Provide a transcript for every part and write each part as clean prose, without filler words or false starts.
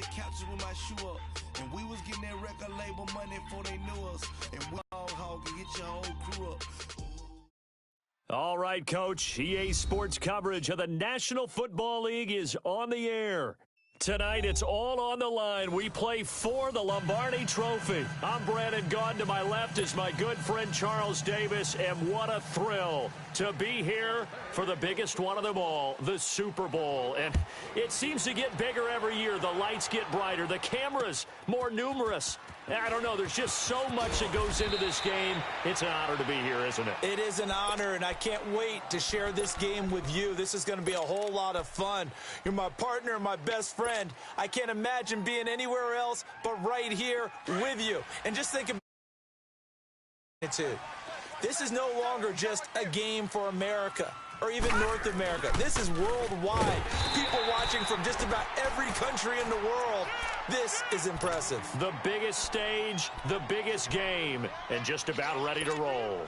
the couches with my shoe up. And we was getting that record label money before they knew us. And we all hog and get your whole crew up. All right, Coach. EA Sports coverage of the National Football League is on the air. Tonight, it's all on the line. We play for the Lombardi Trophy. I'm Brandon Gaudin. To my left is my good friend Charles Davis. And what a thrill to be here for the biggest one of them all, the Super Bowl. And it seems to get bigger every year. The lights get brighter. The cameras more numerous. I don't know. There's just so much that goes into this game. It's an honor to be here, isn't it? It is an honor, and I can't wait to share this game with you. This is going to be a whole lot of fun. You're my partner, my best friend. I can't imagine being anywhere else but right here with you. And just think about it. This is no longer just a game for America or even North America. This is worldwide. People watching from just about every country in the world. This is impressive. The biggest stage, the biggest game, and just about ready to roll.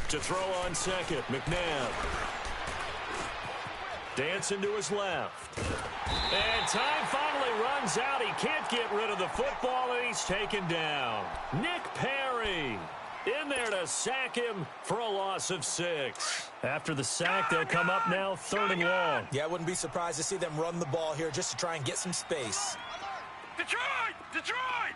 To throw on second, McNabb. Dancing to his left. And time finally runs out. He can't get rid of the football, and he's taken down. Nick Perry in there to sack him for a loss of 6. After the sack, they'll come up now 3rd and long. Yeah, I wouldn't be surprised to see them run the ball here just to try and get some space. Detroit! Detroit!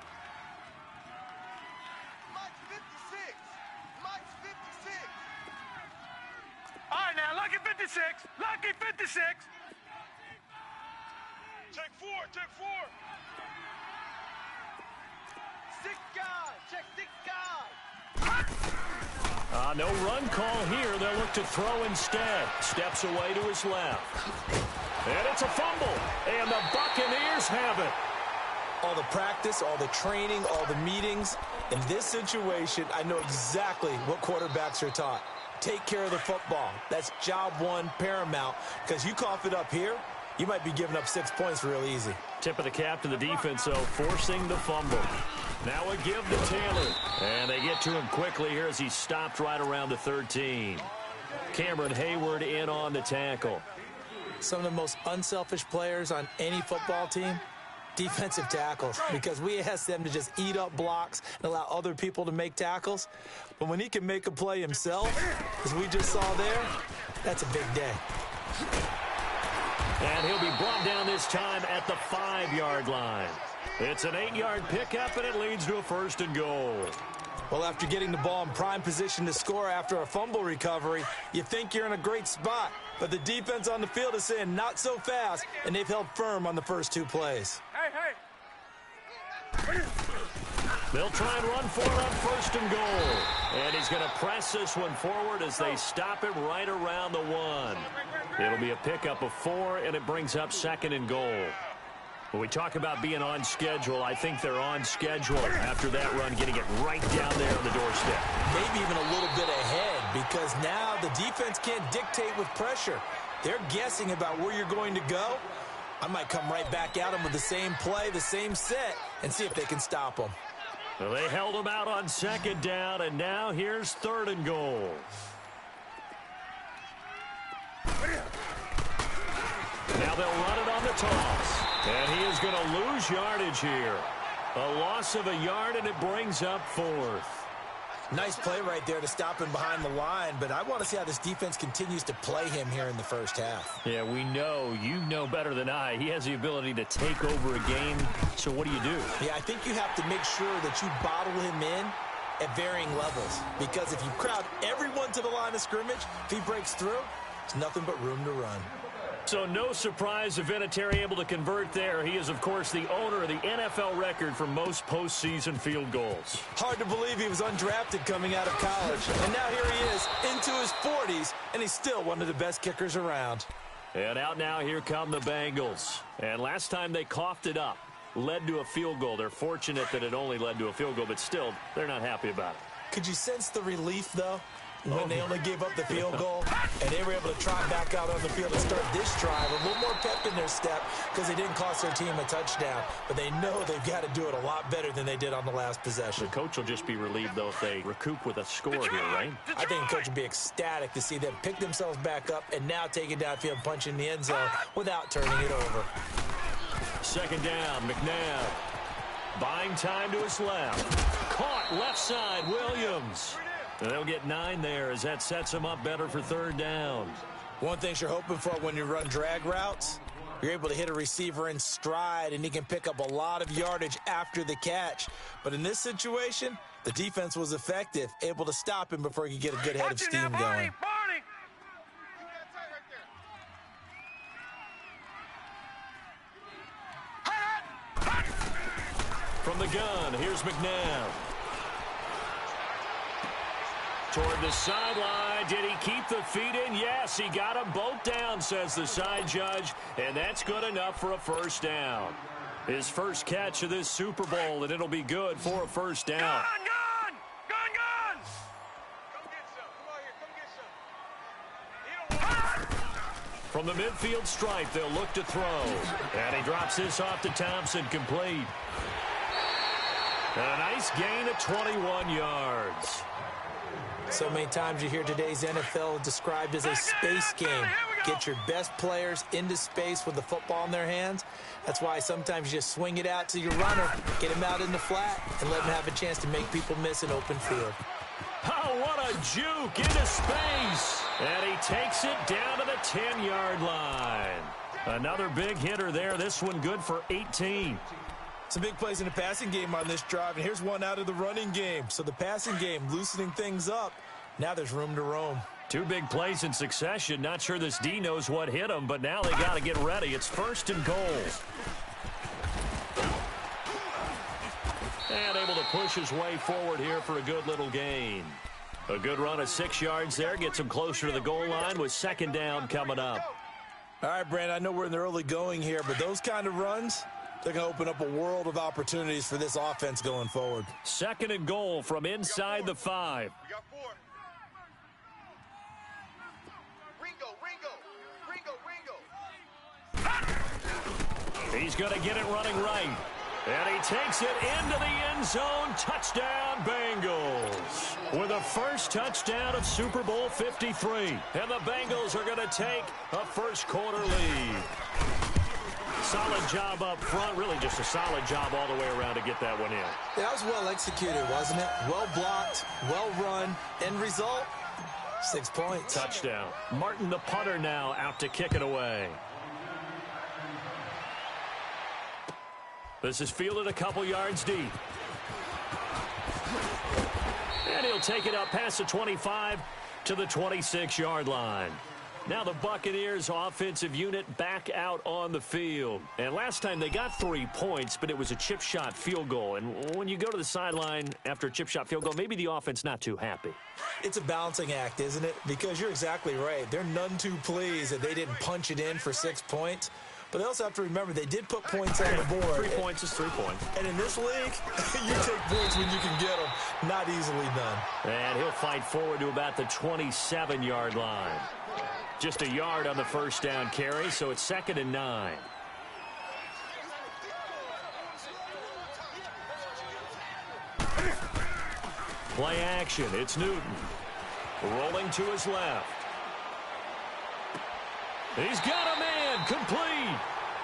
All right, now, lucky 56. Lucky 56. Check 4. Check 4. 6 guys. Check 6 guys. No run call here. They'll look to throw instead. Steps away to his left. And it's a fumble. And the Buccaneers have it. All the practice, all the training, all the meetings. In this situation, I know exactly what quarterbacks are taught. Take care of the football. That's job one, paramount. Because you cough it up here, you might be giving up 6 points real easy. Tip of the cap to the defense, though, forcing the fumble. Now a give to Taylor. And they get to him quickly here as he stopped right around the 13. Cameron Hayward in on the tackle. Some of the most unselfish players on any football team, defensive tackles, because we ask them to just eat up blocks and allow other people to make tackles. But when he can make a play himself, as we just saw there, that's a big day. And he'll be brought down this time at the 5-yard line. It's an 8-yard pickup, and it leads to a 1st and goal. Well, after getting the ball in prime position to score after a fumble recovery, you think you're in a great spot. But the defense on the field is saying not so fast, and they've held firm on the first 2 plays. Hey! They'll try and run for it on 1st and goal. And he's going to press this one forward as they stop him right around the 1. It'll be a pickup of 4, and it brings up 2nd and goal. When we talk about being on schedule, I think they're on schedule after that run, getting it right down there on the doorstep. Maybe even a little bit ahead, because now the defense can't dictate with pressure. They're guessing about where you're going to go. I might come right back at them with the same play, the same set, and see if they can stop them. Well, they held him out on 2nd down, and now here's 3rd and goal. Now they'll run it on the toss. And he is going to lose yardage here. A loss of a yard, and it brings up 4th. Nice play right there to stop him behind the line, but I want to see how this defense continues to play him here in the first half. Yeah, we know. You know better than I. He has the ability to take over a game, so what do you do? Yeah, I think you have to make sure that you bottle him in at varying levels, because if you crowd everyone to the line of scrimmage, if he breaks through, there's nothing but room to run. So no surprise if Vinatieri able to convert there. He is, of course, the owner of the NFL record for most postseason field goals. Hard to believe he was undrafted coming out of college. And now here he is into his 40s, and he's still one of the best kickers around. And out now, here come the Bengals. And last time they coughed it up led to a field goal. They're fortunate that it only led to a field goal, but still, they're not happy about it. Could you sense the relief, though, when they only gave up the field goal and they were able to trot back out on the field and start this drive? A little more pep in their step because they didn't cost their team a touchdown, but they know they've got to do it a lot better than they did on the last possession. The coach will just be relieved, though, if they recoup with a score here, right? I think the coach would be ecstatic to see them pick themselves back up and now take it downfield and punch in the end zone without turning it over. Second down, McNabb. Buying time to his left. Caught left side, Williams. And they'll get 9 there as that sets them up better for third down. One thing you're hoping for when you run drag routes, you're able to hit a receiver in stride, and he can pick up a lot of yardage after the catch. But in this situation, the defense was effective, able to stop him before he could get a good head of steam going. From the gun, here's McNabb. Toward the sideline. Did he keep the feet in? Yes, he got them both down, says the side judge, and that's good enough for a first down. His first catch of this Super Bowl, and it'll be good for a first down. Gun! Come get some. Come on here. Come get some. From the midfield stripe, they'll look to throw. And he drops this off to Thompson, complete. And a nice gain of 21 yards. So many times you hear today's NFL described as a space game. Get your best players into space with the football in their hands. That's why sometimes you just swing it out to your runner, get him out in the flat, and let him have a chance to make people miss an open field. Oh, what a juke into space. And he takes it down to the 10-yard line. Another big hitter there. This one good for 18. Some big plays in the passing game on this drive, and here's one out of the running game. So the passing game loosening things up. Now there's room to roam. 2 big plays in succession. Not sure this D knows what hit him, but now they got to get ready. It's first and goal. And able to push his way forward here for a good little gain. A good run of 6 yards there. Gets him closer to the goal line with second down coming up. All right, Brandon, I know we're in the early going here, but those kind of runs, they're going to open up a world of opportunities for this offense going forward. Second and goal from inside the 5. We got 4. Ringo. He's going to get it running right. And he takes it into the end zone. Touchdown, Bengals. With a first touchdown of Super Bowl 53. And the Bengals are going to take a first-quarter lead. Solid job up front. Really just a solid job all the way around to get that one in. That was well executed, wasn't it? Well blocked, well run. End result, 6 points. Touchdown. Martin, the punter, now out to kick it away. This is fielded a couple yards deep. And he'll take it up past the 25 to the 26-yard line. Now the Buccaneers offensive unit back out on the field. And last time they got 3 points, but it was a chip shot field goal. And when you go to the sideline after a chip shot field goal, maybe the offense not too happy. It's a balancing act, isn't it? Because you're exactly right. They're none too pleased that they didn't punch it in for 6 points. But they also have to remember they did put points on the board. 3 points is 3 points. And in this league, you take points when you can get them. Not easily done. And he'll fight forward to about the 27-yard line. Just a yard on the first down carry, so it's 2nd and 9. Play action. It's Newton. Rolling to his left. He's got a man. Complete.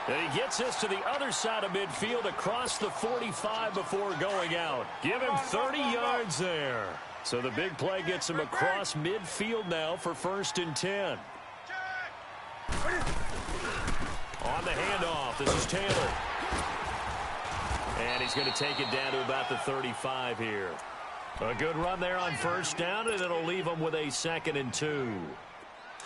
And he gets us to the other side of midfield across the 45 before going out. Give him 30 yards there. So the big play gets him across midfield now for 1st and 10. On the handoff, this is Taylor. And he's going to take it down to about the 35 here. A good run there on first down, and it'll leave him with a 2nd and 2.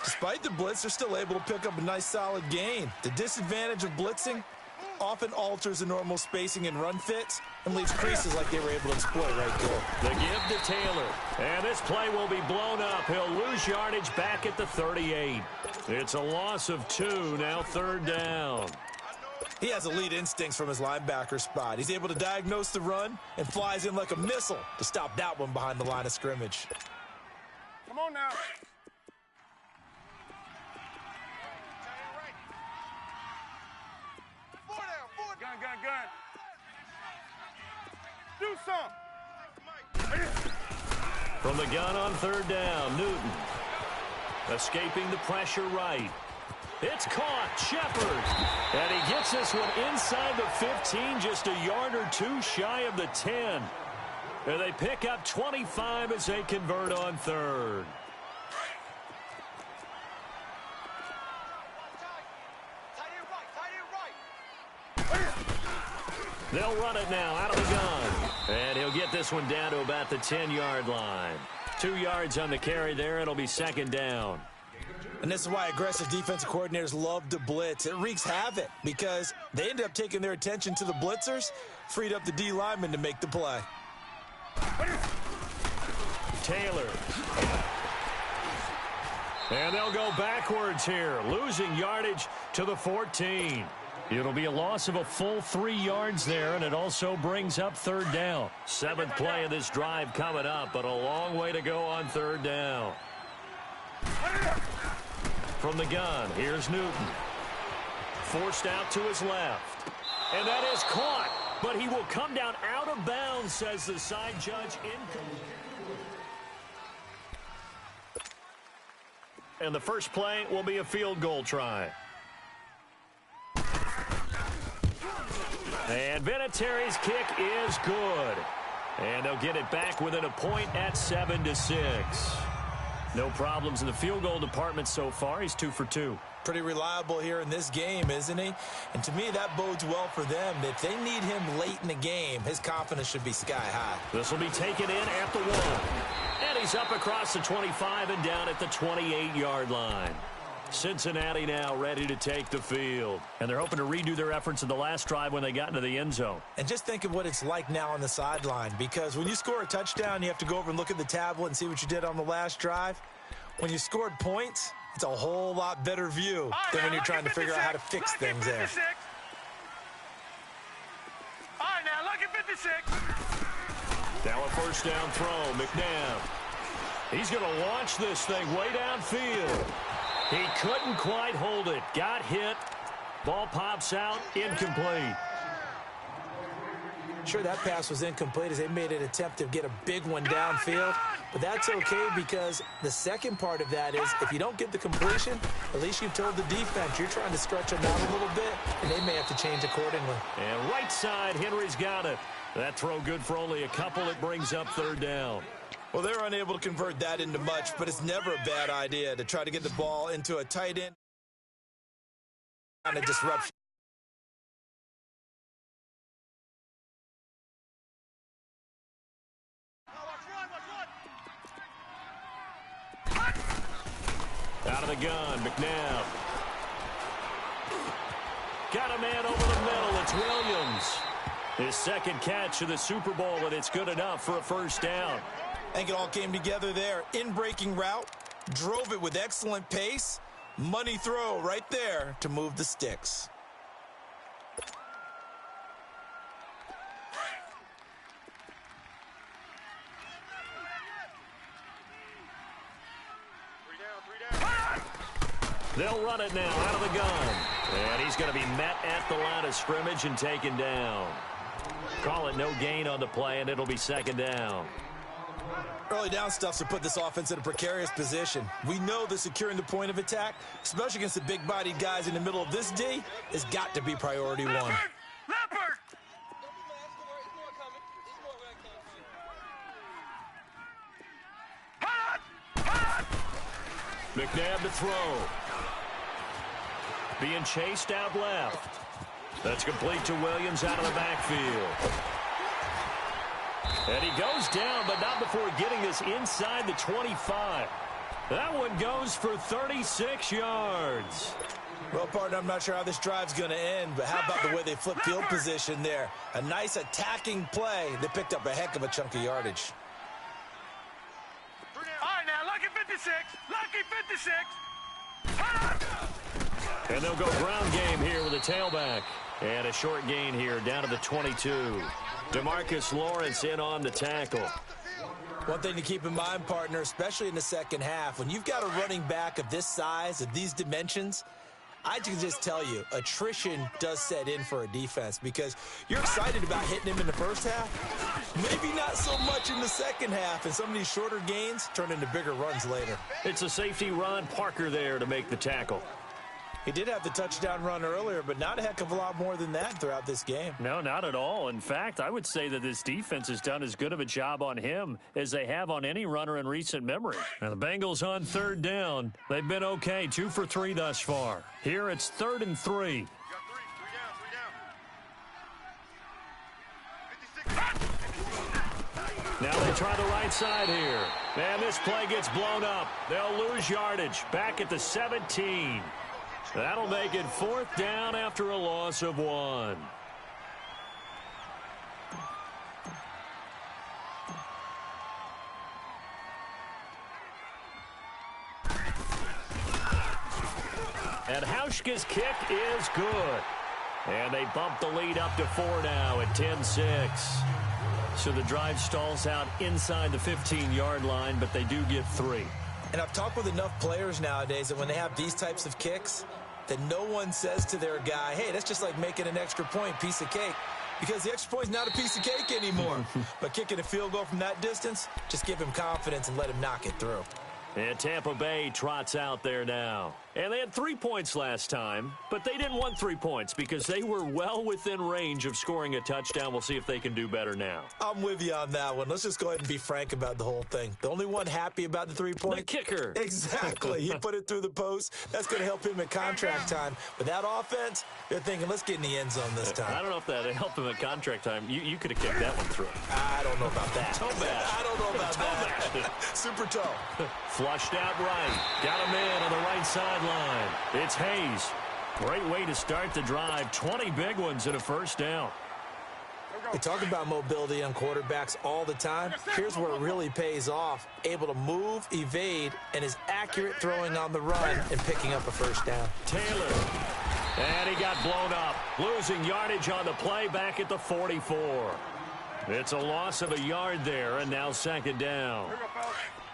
Despite the blitz, they're still able to pick up a nice solid gain. The disadvantage of blitzing often alters the normal spacing and run fits and leaves creases like they were able to exploit right there. The give to Taylor. And this play will be blown up. He'll lose yardage back at the 38. It's a loss of 2, now 3rd down. He has elite instincts from his linebacker spot. He's able to diagnose the run and flies in like a missile to stop that one behind the line of scrimmage. Come on now. Gun. Do something. From the gun on third down, Newton. Escaping the pressure right. It's caught, Shepard. And he gets this one inside the 15, just a yard or two shy of the 10. And they pick up 25 as they convert on third. They'll run it now out of the gun. And he'll get this one down to about the 10-yard line. 2 yards on the carry there. It'll be second down. And this is why aggressive defensive coordinators love to blitz. It wreaks havoc because they end up taking their attention to the blitzers, freed up the D lineman to make the play. Taylor. And they'll go backwards here, losing yardage to the 14. It'll be a loss of a full 3 yards there, and it also brings up third down. 7th play of this drive coming up, but a long way to go on third down. From the gun, here's Newton. Forced out to his left. And that is caught, but he will come down out of bounds, says the side judge. And the first play will be a field goal try. And Vinatieri's kick is good. And they'll get it back within a point at 7-6. No problems in the field goal department so far. He's 2 for 2. Pretty reliable here in this game, isn't he? And to me, that bodes well for them. If they need him late in the game, his confidence should be sky high. This will be taken in at the 1. And he's up across the 25 and down at the 28-yard line. Cincinnati now ready to take the field. And they're hoping to redo their efforts in the last drive when they got into the end zone. And just think of what it's like now on the sideline, because when you score a touchdown, you have to go over and look at the tablet and see what you did on the last drive. When you scored points, it's a whole lot better view than when you're trying to figure out how to fix things there. All right, now, lucky 56. Now a first down throw, McNabb. He's going to launch this thing way downfield. He couldn't quite hold it. Got hit. Ball pops out. Incomplete. Sure, that pass was incomplete as they made an attempt to get a big one downfield. But that's okay because the second part of that is if you don't get the completion, at least you've told the defense you're trying to stretch them out a little bit, and they may have to change accordingly. And right side, Henry's got it. That throw good for only a couple. It brings up third down. Well, they're unable to convert that into much, but it's never a bad idea to try to get the ball into a tight end. Kind of disruption. Out of the gun, McNabb. Got a man over the middle. It's Williams. His second catch of the Super Bowl, and it's good enough for a first down. I think it all came together there. In-breaking route, drove it with excellent pace. Money throw right there to move the sticks. They'll run it now out of the gun. And he's going to be met at the line of scrimmage and taken down. Call it no gain on the play, and it'll be second down. Early down stuffs to put this offense in a precarious position. We know that securing the point of attack, especially against the big-bodied guys in the middle of this D, has got to be priority one. Leopard! McNabb to throw. Being chased out left. That's complete to Williams out of the backfield. And he goes down, but not before getting this inside the 25. That one goes for 36 yards. Well, partner, I'm not sure how this drive's going to end, but how about the way they flipped field position there? A nice attacking play that picked up a heck of a chunk of yardage. All right, now, lucky 56. Lucky 56. And they'll go ground game here with a tailback. And a short gain here, down to the 22. DeMarcus Lawrence in on the tackle. One thing to keep in mind, partner, especially in the second half, when you've got a running back of this size, of these dimensions, I can just tell you, attrition does set in for a defense because you're excited about hitting him in the first half. Maybe not so much in the second half, and some of these shorter gains turn into bigger runs later. It's a safety Ron Parker there to make the tackle. He did have the touchdown run earlier, but not a heck of a lot more than that throughout this game. No, not at all. In fact, I would say that this defense has done as good of a job on him as they have on any runner in recent memory. Now, the Bengals on third down. They've been okay, 2 for 3 thus far. Here it's 3rd and 3. Now they try the right side here. And this play gets blown up. They'll lose yardage back at the 17. That'll make it 4th down after a loss of 1. And Hauschka's kick is good. And they bump the lead up to 4 now at 10-6. So the drive stalls out inside the 15-yard line, but they do get 3. And I've talked with enough players nowadays that when they have these types of kicks, that no one says to their guy, hey, that's just like making an extra point, piece of cake. Because the extra point's not a piece of cake anymore. But kicking a field goal from that distance, just give him confidence and let him knock it through. And Tampa Bay trots out there now. And they had 3 points last time, but they didn't want 3 points because they were well within range of scoring a touchdown. We'll see if they can do better now. I'm with you on that one. Let's just go ahead and be frank about the whole thing. The only one happy about the 3 points? The kicker. Exactly. He put it through the post. That's going to help him at contract time. But that offense, they're thinking, let's get in the end zone this time. I don't know if that helped him at contract time. You could have kicked that one through. I don't know about that. Toe bash. I don't know about that. Super toe. Flushed out right. Got him in on the right sideline. It's Hayes. Great way to start the drive. 20 big ones and a 1st down. We talk about mobility on quarterbacks all the time. Here's where it really pays off. Able to move, evade, and is accurate throwing on the run and picking up a 1st down. Taylor. And he got blown up. Losing yardage on the play back at the 44. It's a loss of a yard there, and now 2nd down.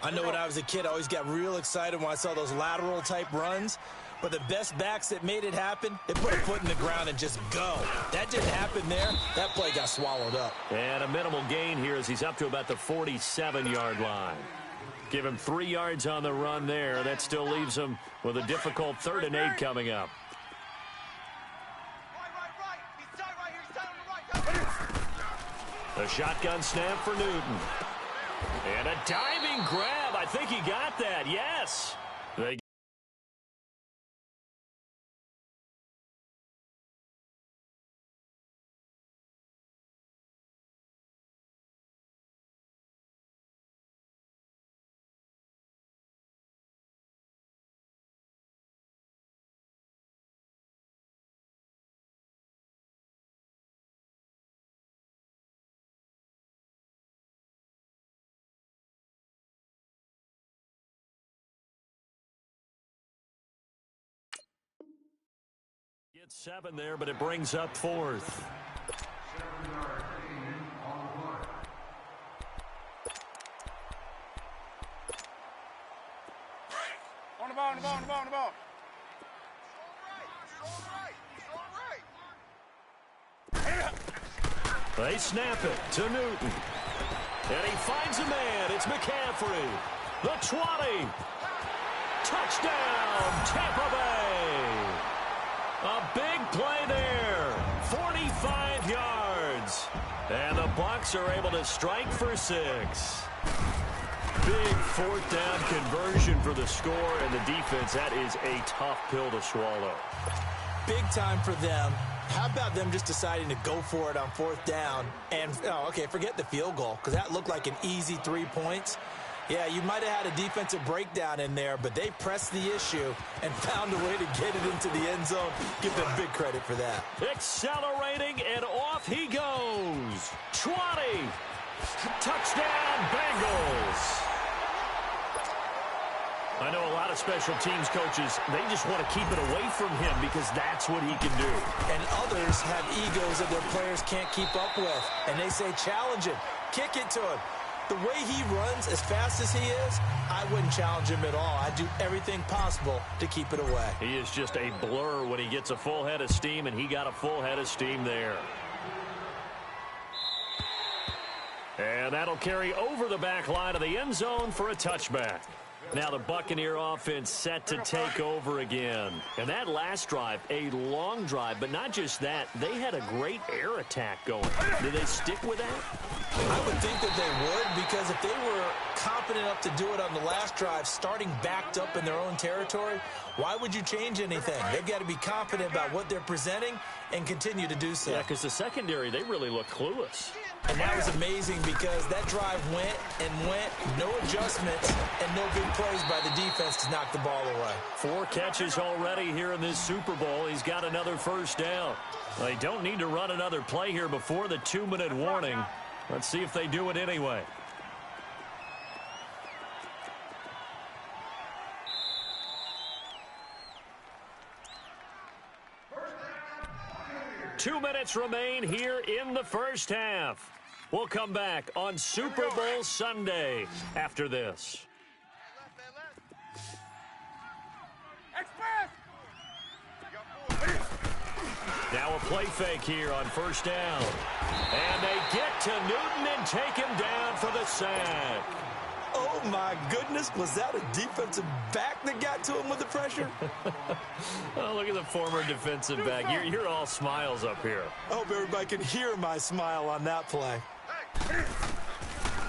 I know when I was a kid, I always got real excited when I saw those lateral-type runs. But the best backs that made it happen, they put a foot in the ground and just go. That didn't happen there. That play got swallowed up. And a minimal gain here as he's up to about the 47-yard line. Give him 3 yards on the run there. That still leaves him with a difficult 3rd and 8 coming up. A shotgun snap for Newton. And a diving grab. I think he got that. Yes. They get 7 there, but it brings up 4th. On the ball, on the ball, on the ball, on the ball. They snap it to Newton. And he finds a man. It's McCaffrey. The 20. Touchdown, Tampa Bay. A big play there. 45 yards. And the Bucs are able to strike for 6. Big 4th down conversion for the score, and the defense, that is a tough pill to swallow. Big time for them. How about them just deciding to go for it on 4th down? And, okay, forget the field goal, because that looked like an easy 3 points. Yeah, you might have had a defensive breakdown in there, but they pressed the issue and found a way to get it into the end zone. Give them big credit for that. Accelerating, and off he goes. 20. Touchdown, Bengals. I know a lot of special teams coaches, they just want to keep it away from him because that's what he can do. And others have egos that their players can't keep up with. And they say, challenge him, kick it to him. The way he runs, as fast as he is, I wouldn't challenge him at all. I'd do everything possible to keep it away. He is just a blur when he gets a full head of steam, and he got a full head of steam there. And that'll carry over the back line of the end zone for a touchback. Now the Buccaneer offense set to take over again. And that last drive, a long drive, but not just that. They had a great air attack going. Do they stick with that? I would think that they would, because if they were confident enough to do it on the last drive, starting backed up in their own territory, why would you change anything? They've got to be confident about what they're presenting and continue to do so. Yeah, because the secondary, they really look clueless. And that was amazing because that drive went and went, no adjustments, and no big plays by the defense to knock the ball away. 4 catches already here in this Super Bowl. He's got another first down. They don't need to run another play here before the 2-minute warning. Let's see if they do it anyway. Two minutes remain here in the first half. We'll come back on Super Bowl Sunday after this. Now a play fake here on first down. And they get to Newton and take him down for the sack. Oh, my goodness. Was that a defensive back that got to him with the pressure? Oh, look at the former defensive back. You're all smiles up here. I hope everybody can hear my smile on that play.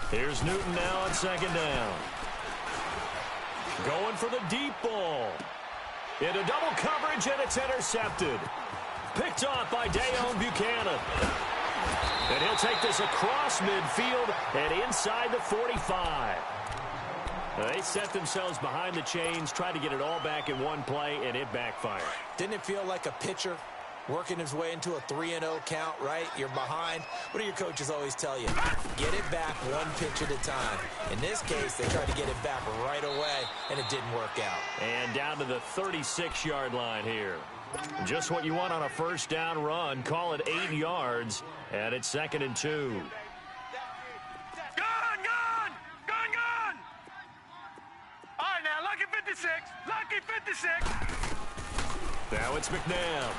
Here's Newton now on second down. Going for the deep ball. Into double coverage, and it's intercepted. Picked off by Dayon Buchanan. And he'll take this across midfield and inside the 45. They set themselves behind the chains, tried to get it all back in one play, and it backfired. Didn't it feel like a pitcher working his way into a 3-0 count, right? You're behind. What do your coaches always tell you? Get it back one pitch at a time. In this case, they tried to get it back right away, and it didn't work out. And down to the 36-yard line here. Just what you want on a first down run. Call it 8 yards, and it's 2nd and 2. Gone! All right, now, lucky 56. Lucky 56. Now it's McNabb.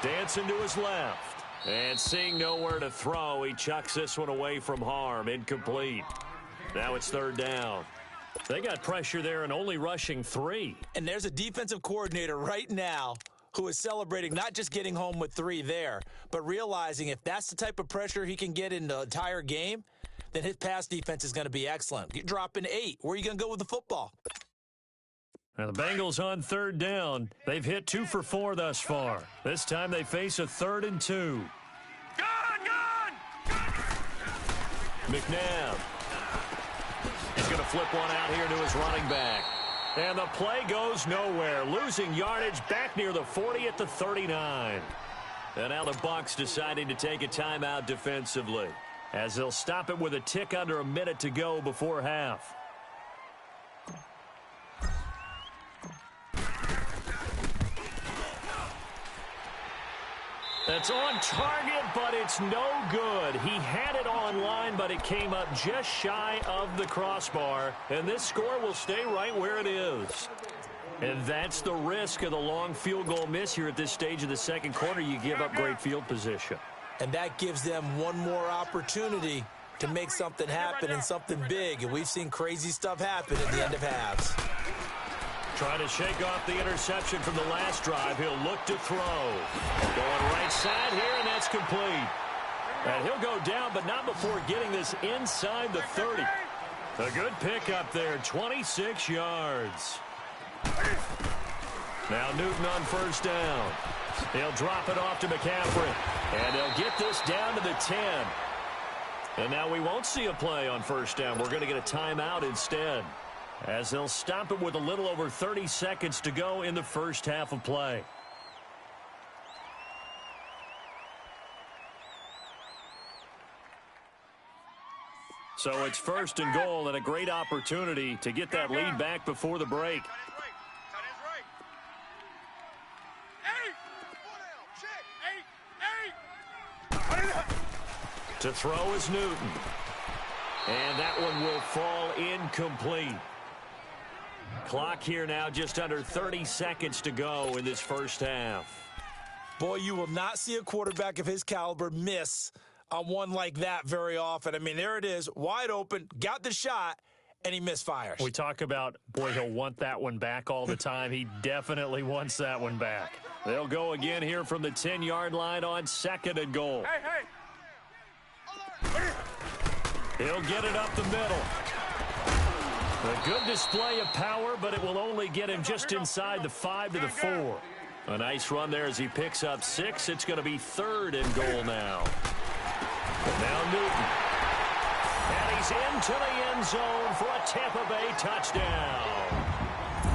Dancing to his left. And seeing nowhere to throw, he chucks this one away from harm. Incomplete. Now it's 3rd down. They got pressure there and only rushing 3. And there's a defensive coordinator right now who is celebrating not just getting home with 3 there, but realizing if that's the type of pressure he can get in the entire game, then his pass defense is going to be excellent. You're dropping 8. Where are you going to go with the football? Now the Bengals on 3rd down. They've hit 2 for 4 thus far. This time they face a 3rd and 2. Gone! McNabb. He's going to flip one out here to his running back. And the play goes nowhere. Losing yardage back near the 40 at the 39. And now the Bucs deciding to take a timeout defensively, as they'll stop it with a tick under a minute to go before half. That's on target, but it's no good. He had it on line, but it came up just shy of the crossbar. And this score will stay right where it is. And that's the risk of the long field goal miss here at this stage of the second quarter. You give up great field position. And that gives them one more opportunity to make something happen and something big. And we've seen crazy stuff happen at the end of halves. Trying to shake off the interception from the last drive. He'll look to throw. Going right side here, and that's complete. And he'll go down, but not before getting this inside the 30. A good pickup there, 26 yards. Now Newton on first down. He'll drop it off to McCaffrey. And they'll get this down to the 10. And now we won't see a play on first down. We're going to get a timeout instead, as they'll stop it with a little over 30 seconds to go in the first half of play. So it's first and goal and a great opportunity to get that lead back before the break. To throw is Newton. And that one will fall incomplete. Clock here now, just under 30 seconds to go in this first half. Boy, you will not see a quarterback of his caliber miss on one like that very often. I mean, there it is, wide open, got the shot, and he misfires. We talk about, boy, he'll want that one back all the time. He definitely wants that one back. They'll go again here from the 10-yard line on second and goal. He'll get it up the middle. A good display of power, but it will only get him just inside the 5 to the 4. A nice run there as he picks up 6. It's going to be third and goal now. Now Newton. And he's into the end zone for a Tampa Bay touchdown.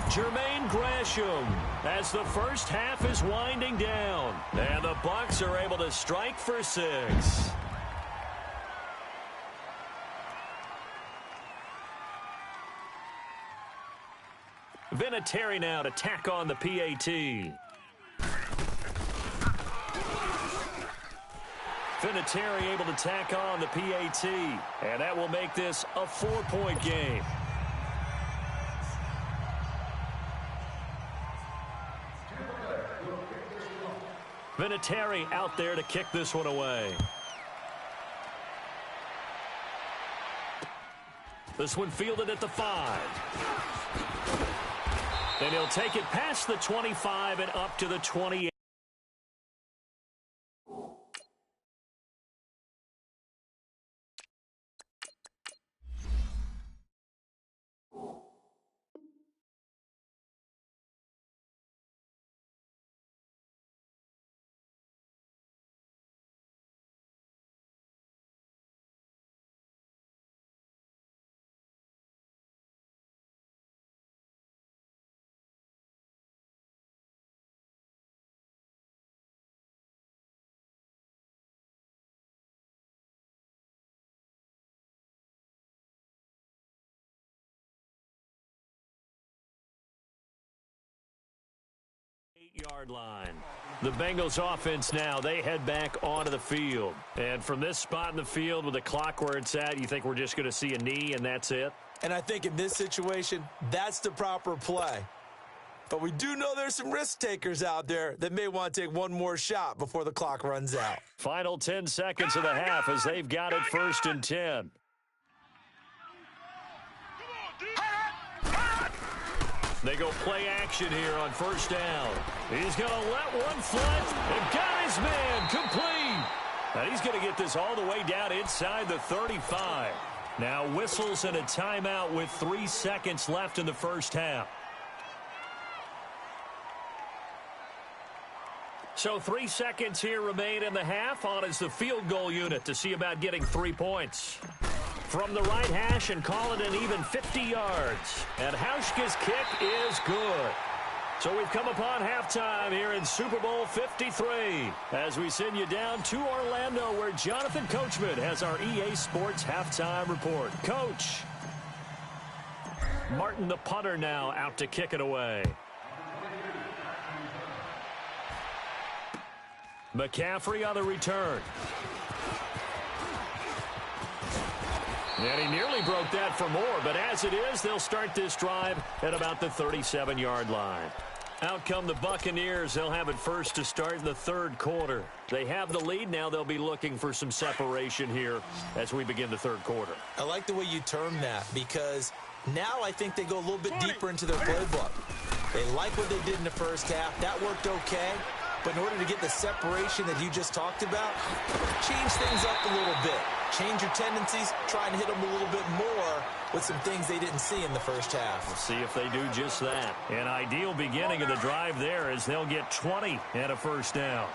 Jermaine Gresham as the first half is winding down. And the Bucs are able to strike for 6. Vinatieri now to tack on the PAT. Vinatieri able to tack on the PAT. And that will make this a 4-point game. Vinatieri out there to kick this one away. This one fielded at the 5. And he'll take it past the 25 and up to the 28. Yard line. The Bengals offense now, they head back onto the field. And from this spot in the field with the clock where it's at, you think we're just going to see a knee and that's it? And I think in this situation, that's the proper play. But we do know there's some risk takers out there that may want to take one more shot before the clock runs out. Final 10 seconds of the half as they've got it first and 10. They go play action here on first down. He's going to let one fly and got his man complete. And he's going to get this all the way down inside the 35. Now whistles and a timeout with 3 seconds left in the first half. So 3 seconds here remain in the half. On is the field goal unit to see about getting 3 points. From the right hash and call it an even 50 yards. And Hauschka's kick is good. So we've come upon halftime here in Super Bowl 53 as we send you down to Orlando where Jonathan Coachman has our EA Sports halftime report. Coach. Martin the punter now out to kick it away. McCaffrey on the return. And he nearly broke that for more, but as it is, they'll start this drive at about the 37-yard line. Out come the Buccaneers. They'll have it first to start in the third quarter. They have the lead. Now they'll be looking for some separation here as we begin the third quarter. I like the way you term that because now I think they go a little bit deeper into their playbook. They like what they did in the first half. That worked okay. But in order to get the separation that you just talked about, change things up a little bit. Change your tendencies, try and hit them a little bit more with some things they didn't see in the first half. We'll see if they do just that. An ideal beginning of the drive there as they'll get 20 and a first down.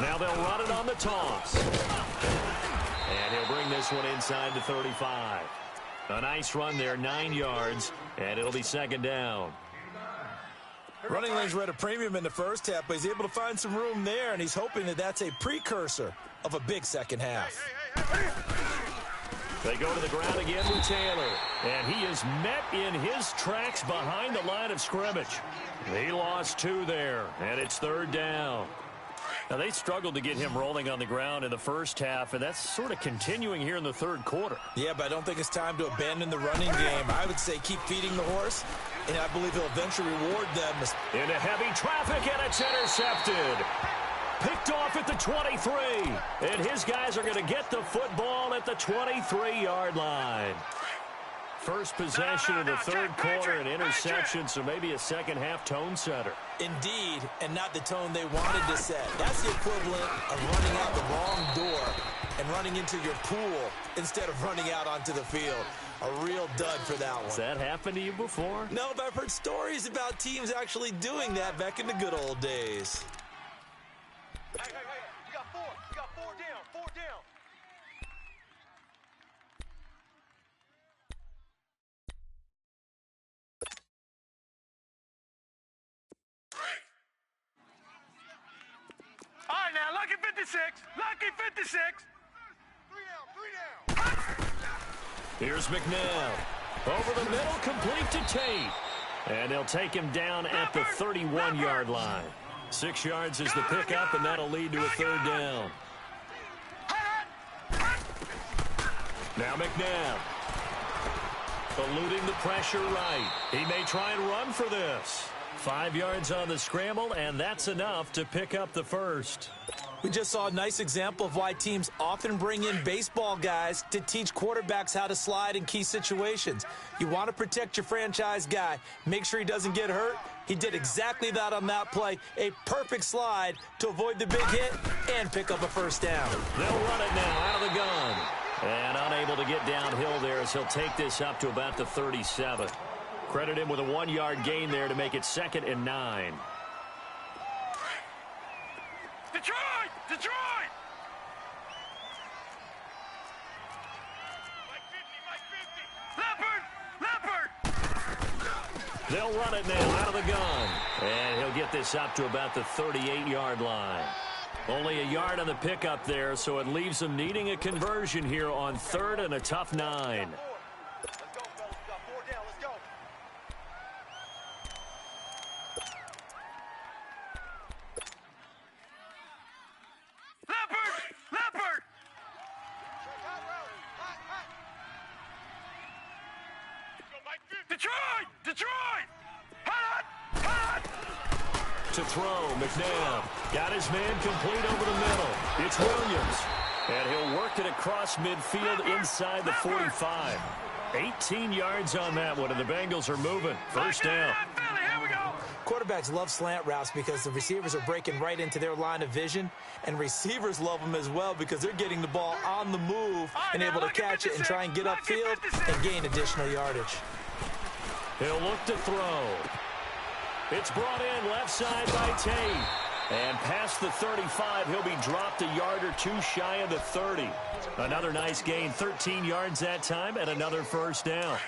Now they'll run it on the toss. And he'll bring this one inside the 35. A nice run there, 9 yards, and it'll be second down. Running lanes were at a premium in the first half, but he's able to find some room there, and he's hoping that that's a precursor of a big second half. They go to the ground again with Taylor, and he is met in his tracks behind the line of scrimmage. He lost 2 there, and it's 3rd down. Now, they struggled to get him rolling on the ground in the first half, and that's sort of continuing here in the 3rd quarter. Yeah, but I don't think it's time to abandon the running game. I would say keep feeding the horse, and I believe he'll eventually reward them. Into heavy traffic, and it's intercepted. Picked off at the 23, and his guys are going to get the football at the 23-yard line. First possession of the 3rd quarter, an interception, so maybe a second-half tone setter. Indeed, and not the tone they wanted to set. That's the equivalent of running out the wrong door and running into your pool instead of running out onto the field. A real dud for that one. Has that happened to you before? No, but I've heard stories about teams actually doing that back in the good old days. Hey, you got 4. You got 4 down. 4 down. All right, now, lucky 56. Lucky 56. 3 down. Here's McNabb. Over the middle, complete to Tate. And they'll take him down at the 31-yard line. 6 yards is the pickup, and that'll lead to a 3rd down. Now McNabb. Eluding the pressure right. He may try and run for this. 5 yards on the scramble, and that's enough to pick up the first. We just saw a nice example of why teams often bring in baseball guys to teach quarterbacks how to slide in key situations. You want to protect your franchise guy. Make sure he doesn't get hurt. He did exactly that on that play. A perfect slide to avoid the big hit and pick up a first down. They'll run it now out of the gun. And unable to get downhill there as he'll take this up to about the 37. Credit him with a 1-yard gain there to make it 2nd and 9. Detroit! Detroit! Mike 50! Leopard! They'll run it now out of the gun. And he'll get this up to about the 38-yard line. Only a yard on the pickup there, so it leaves them needing a conversion here on 3rd and a tough 9. Let's go, fellas. We got 4 down. Let's go. Leopard! Detroit! Hot! To throw, McNabb got his man complete over the middle. It's Williams, and he'll work it across midfield inside the 45. 18 yards on that one, and the Bengals are moving. First down. Here we go. Quarterbacks love slant routes because the receivers are breaking right into their line of vision, and receivers love them as well because they're getting the ball on the move and able to catch it and try and get upfield and gain additional yardage. He'll look to throw. It's brought in left side by Tate. And past the 35, he'll be dropped a yard or 2 shy of the 30. Another nice gain, 13 yards that time, and another first down.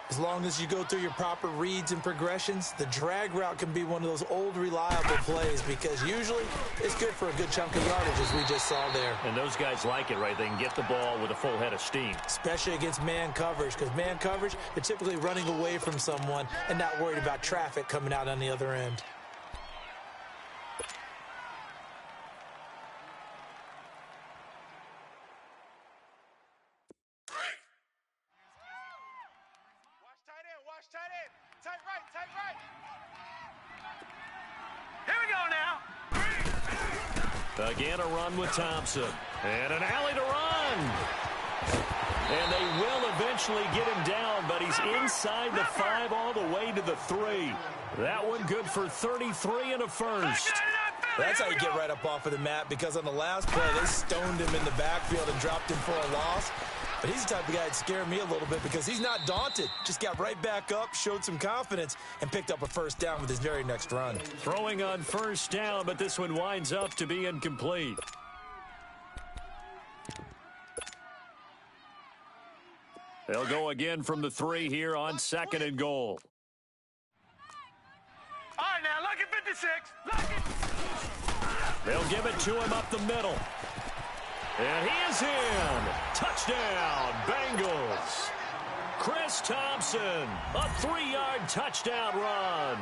As long as you go through your proper reads and progressions, the drag route can be one of those old reliable plays because usually it's good for a good chunk of yardage, as we just saw there. And those guys like it, right? They can get the ball with a full head of steam. Especially against man coverage, because man coverage, they're typically running away from someone and not worried about traffic coming out on the other end. Tight right. Here we go now. Again, a run with Thompson. And an alley to run. And they will eventually get him down, but he's inside the 5 all the way to the 3. That one good for 33 and a first. That's how you get right up off of the mat, because on the last play, they stoned him in the backfield and dropped him for a loss. But he's the type of guy that scared me a little bit because he's not daunted. Just got right back up, showed some confidence, and picked up a first down with his very next run. Throwing on first down, but this one winds up to be incomplete. They'll go again from the 3 here on 2nd and goal. All 6. Lock it. They'll give it to him up the middle. And he is in. Touchdown, Bengals. Chris Thompson, a 3-yard touchdown run.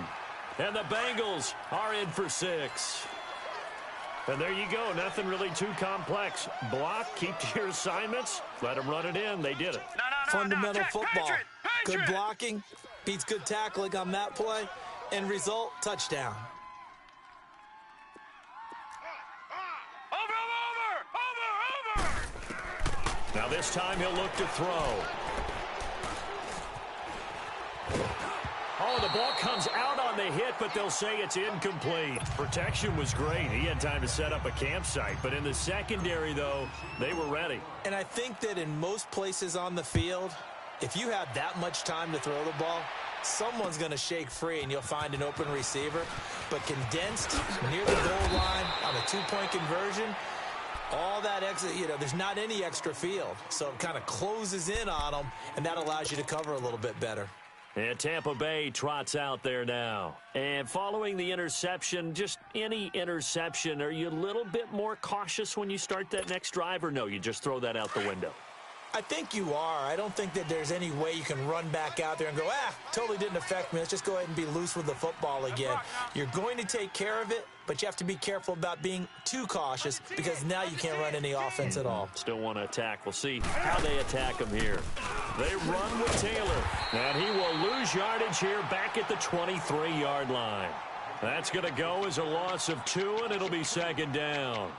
And the Bengals are in for 6. And there you go. Nothing really too complex. Block, keep to your assignments, let them run it in. They did it. Fundamental Jack, football. Patriot. Good blocking beats good tackling on that play. End result, touchdown. Over. Now this time he'll look to throw. Oh, the ball comes out on the hit, but they'll say it's incomplete. Protection was great. He had time to set up a campsite. But in the secondary, though, they were ready. And I think that in most places on the field, if you have that much time to throw the ball, someone's going to shake free and you'll find an open receiver. But condensed near the goal line on a 2-point conversion, all that exit, there's not any extra field. So it kind of closes in on them, and that allows you to cover a little bit better. And Tampa Bay trots out there now. And following the interception, just any interception, are you a little bit more cautious when you start that next drive, or no, you just throw that out the window? I think you are. I don't think that there's any way you can run back out there and go, totally didn't affect me. Let's just go ahead and be loose with the football again. You're going to take care of it, but you have to be careful about being too cautious because now you can't run any offense at all. Still want to attack. We'll see how they attack him here. They run with Taylor, and he will lose yardage here back at the 23-yard line. That's going to go as a loss of 2, and it'll be second down.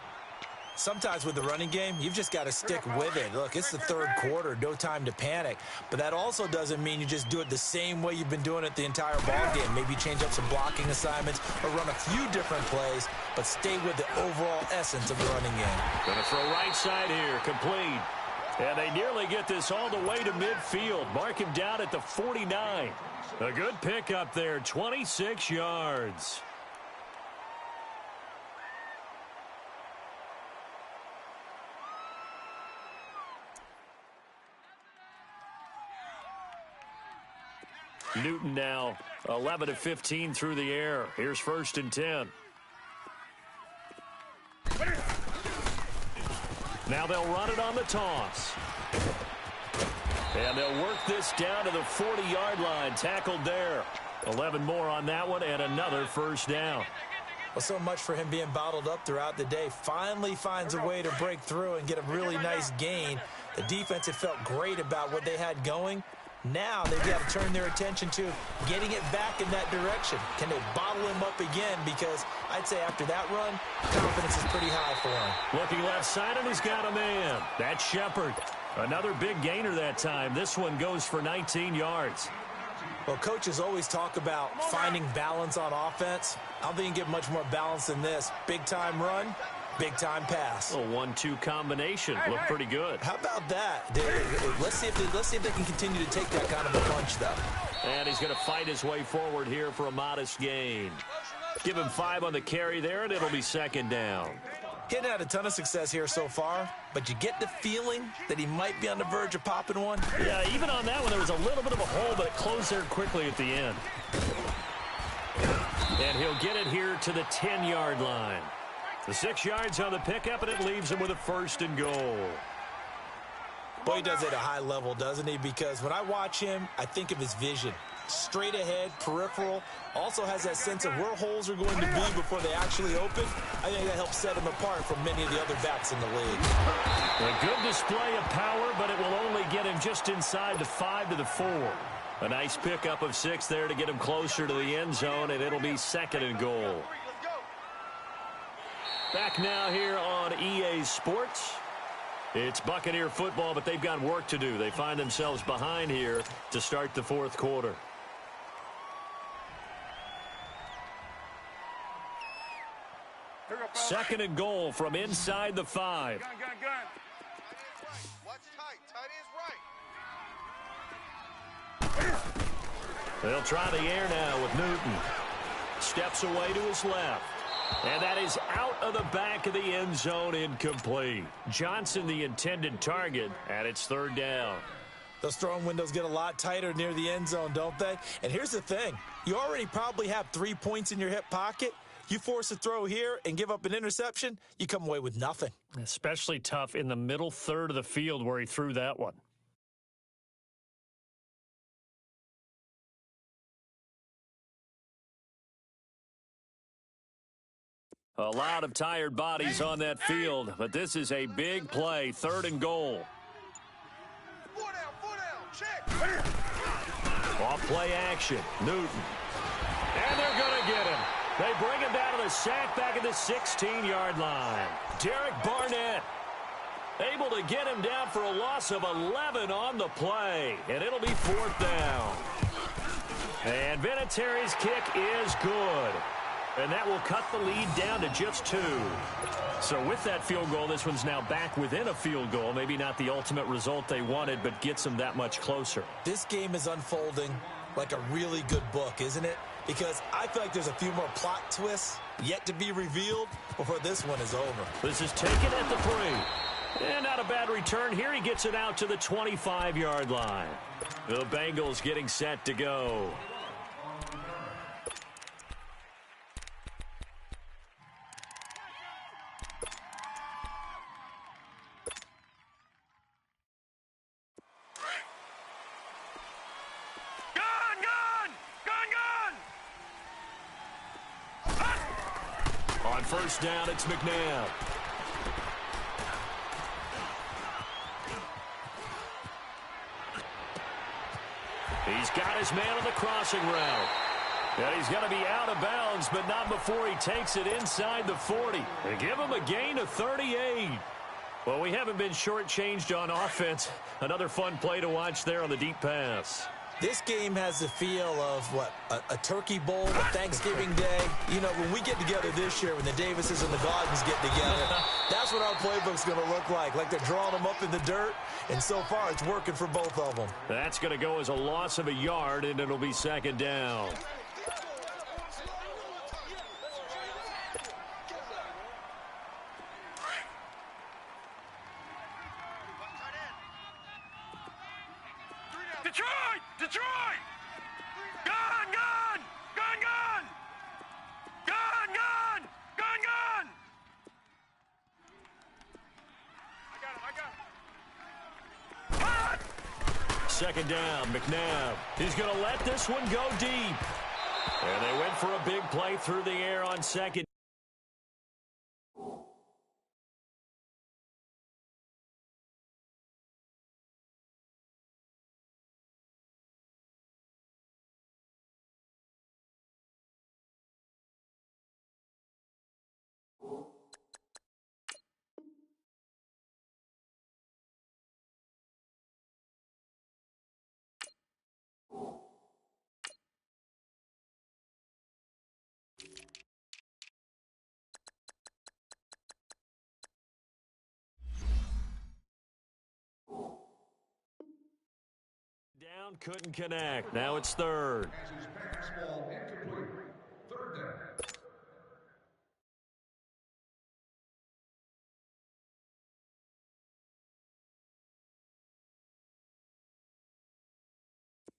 Sometimes with the running game, you've just got to stick with it. Look, it's the third quarter, no time to panic. But that also doesn't mean you just do it the same way you've been doing it the entire ball game. Maybe change up some blocking assignments or run a few different plays, but stay with the overall essence of the running game. Going to throw right side here, complete. And they nearly get this all the way to midfield. Mark him down at the 49. A good pickup there, 26 yards. Newton now 11 of 15 through the air. Here's 1st and 10. Now they'll run it on the toss. And they'll work this down to the 40-yard line. Tackled there. 11 more on that one and another first down. Well, so much for him being bottled up throughout the day. Finally finds a way to break through and get a really nice gain. The defense had felt great about what they had going. Now they've got to turn their attention to getting it back in that direction. Can they bottle him up again? Because I'd say after that run, confidence is pretty high for him. Looking left side, and he's got a man. That's Shepard. Another big gainer that time. This one goes for 19 yards. Well, coaches always talk about finding balance on offense. I don't think you can get much more balance than this. Big-time run, big-time pass. A 1-2 combination. Looked pretty good. How about that? Let's see if they can continue to take that kind of a punch, though. And he's going to fight his way forward here for a modest gain. Give him 5 on the carry there, and it'll be second down. He hadn't had a ton of success here so far, but you get the feeling that he might be on the verge of popping one. Yeah, even on that one, there was a little bit of a hole, but it closed there quickly at the end. And he'll get it here to the 10-yard line. The 6 yards on the pickup, and it leaves him with a 1st and goal. Boy, he does it at a high level, doesn't he? Because when I watch him, I think of his vision. Straight ahead, peripheral, also has that sense of where holes are going to be before they actually open. I think that helps set him apart from many of the other backs in the league. A good display of power, but it will only get him just inside the 5 to the 4. A nice pickup of 6 there to get him closer to the end zone, and it'll be 2nd and goal. Back now here on EA Sports. It's Buccaneer football, but they've got work to do. They find themselves behind here to start the 4th quarter. Second and goal from inside the 5. Gun. Watch tight. Tight is right. They'll try the air now with Newton. Steps away to his left. And that is out of the back of the end zone, incomplete. Johnson, the intended target, and it's 3rd down. Those throwing windows get a lot tighter near the end zone, don't they? And here's the thing. You already probably have 3 points in your hip pocket. You force a throw here and give up an interception, you come away with nothing. Especially tough in the middle third of the field where he threw that one. A lot of tired bodies on that field, but this is a big play, 3rd and goal. 4 down, check. Off play action, Newton. And they're going to get him. They bring him down to the sack back at the 16-yard line. Derek Barnett able to get him down for a loss of 11 on the play. And it'll be 4th down. And Vinatieri's kick is good. And that will cut the lead down to just 2. So with that field goal, this one's now back within a field goal. Maybe not the ultimate result they wanted, but gets them that much closer. This game is unfolding like a really good book, isn't it? Because I feel like there's a few more plot twists yet to be revealed before this one is over. This is taken at the 3. And not a bad return here. He gets it out to the 25-yard line. The Bengals getting set to go. On first down, it's McNabb. He's got his man on the crossing route. And he's going to be out of bounds, but not before he takes it inside the 40. They give him a gain of 38. Well, we haven't been shortchanged on offense. Another fun play to watch there on the deep pass. This game has the feel of, what, a turkey bowl, a Thanksgiving Day. You know, when we get together this year, when the Davises and the Gardens get together, that's what our playbook's going to look like they're drawing them up in the dirt, and so far it's working for both of them. That's going to go as a loss of a yard, and it'll be 2nd down. Detroit! Gun! Gun! Gun! Gun! Gun! Gun! Gun! Gun! I got him! 2nd down, McNabb. He's going to let this one go deep. And they went for a big play through the air on 2nd. Down, couldn't connect. Now it's 3rd.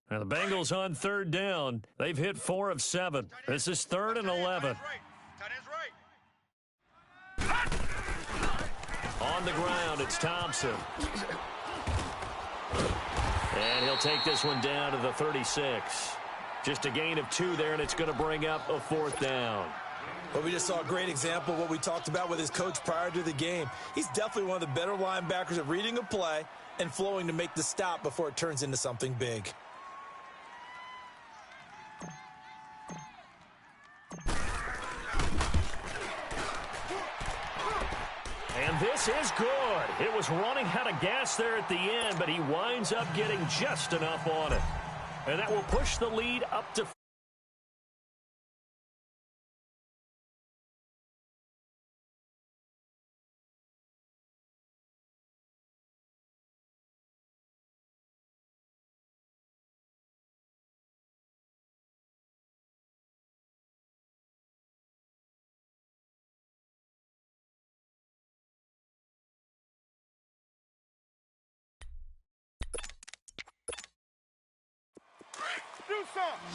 Now the Bengals on 3rd down. They've hit 4 of 7. This is 3rd and 11. On the ground, it's Thompson. And he'll take this one down to the 36. Just a gain of 2 there, and it's going to bring up a 4th down. Well, we just saw a great example of what we talked about with his coach prior to the game. He's definitely one of the better linebackers at reading a play and flowing to make the stop before it turns into something big. And this is good. It was running out of gas there at the end, but he winds up getting just enough on it. And that will push the lead up to do something.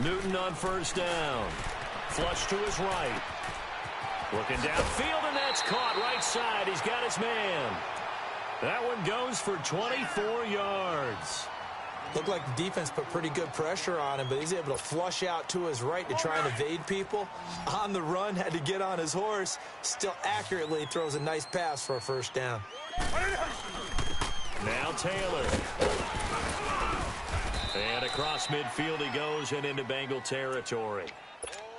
Newton on first down. Flush to his right. Looking downfield, and that's caught right side. He's got his man. That one goes for 24 yards. Looked like the defense put pretty good pressure on him, but he's able to flush out to his right to try and evade people. On the run, had to get on his horse. Still accurately throws a nice pass for a first down. Now Taylor. And across midfield he goes and into Bengal territory.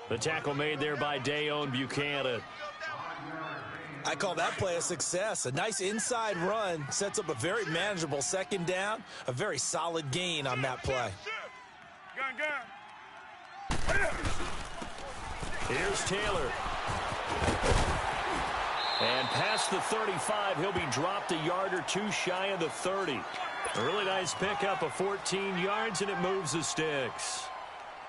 The tackle made there by Dayon Buchanan. I call that play a success. A nice inside run sets up a very manageable second down. A very solid gain on that play. Here's Taylor. And past the 35, he'll be dropped a yard or two shy of the 30. A really nice pickup of 14 yards, and it moves the sticks.